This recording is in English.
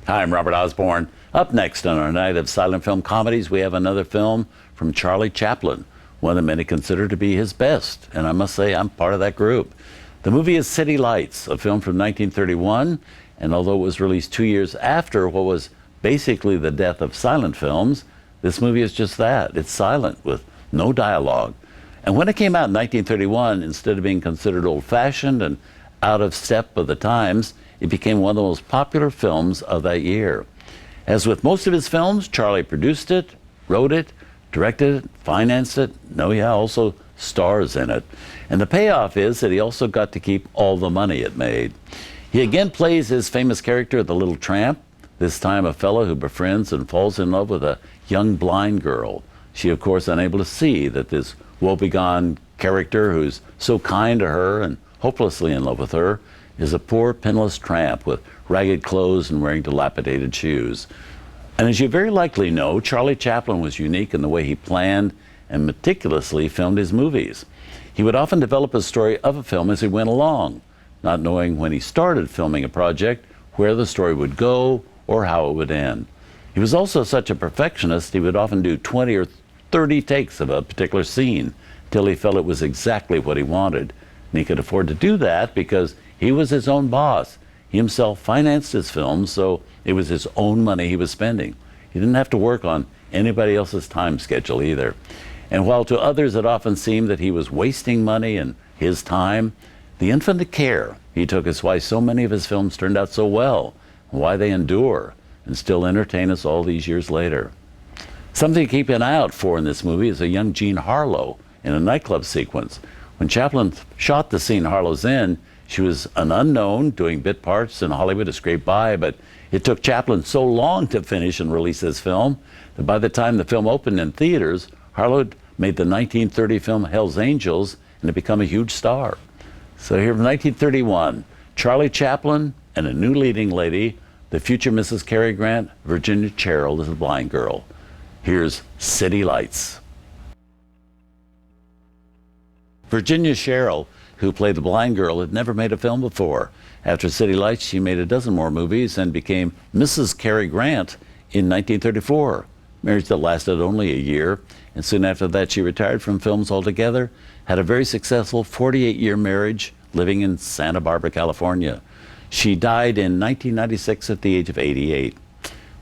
Hi, I'm Robert Osborne. Up next on our night of silent film comedies, we have another film from Charlie Chaplin, one that many consider to be his best, and I must say I'm part of that group. The movie is City Lights, a film from 1931, and although it was released 2 years after what was basically the death of silent films, this movie is just that. It's silent with no dialogue. And when it came out in 1931, instead of being considered old-fashioned and out of step with the times, it became one of the most popular films of that year. As with most of his films, Charlie produced it, wrote it, directed it, financed it. No, he also stars in it. And the payoff is that he also got to keep all the money it made. He again plays his famous character, the little tramp, this time a fellow who befriends and falls in love with a young blind girl. She, of course, unable to see that this woebegone character who's so kind to her and hopelessly in love with her is a poor, penniless tramp with ragged clothes and wearing dilapidated shoes. And as you very likely know, Charlie Chaplin was unique in the way he planned and meticulously filmed his movies. He would often develop a story of a film as he went along, not knowing when he started filming a project where the story would go or how it would end. He was also such a perfectionist, he would often do 20 or 30 takes of a particular scene till he felt it was exactly what he wanted. And he could afford to do that because he was his own boss. He himself financed his films, so it was his own money he was spending. He didn't have to work on anybody else's time schedule either. And while to others it often seemed that he was wasting money and his time, the infinite care he took is why so many of his films turned out so well, and why they endure and still entertain us all these years later. Something to keep an eye out for in this movie is a young Jean Harlow in a nightclub sequence. When Chaplin shot the scene Harlow's in, she was an unknown doing bit parts in Hollywood to scrape by, but it took Chaplin so long to finish and release this film that by the time the film opened in theaters, Harlow made the 1930 film Hell's Angels and had become a huge star. So here from 1931, Charlie Chaplin and a new leading lady, the future Mrs. Cary Grant, Virginia Cherrill as a blind girl. Here's City Lights. Virginia Cherrill, who played the blind girl, had never made a film before. After City Lights, she made a dozen more movies and became Mrs. Cary Grant in 1934, marriage that lasted only a year. And soon after that, she retired from films altogether, had a very successful 48-year marriage living in Santa Barbara, California. She died in 1996 at the age of 88.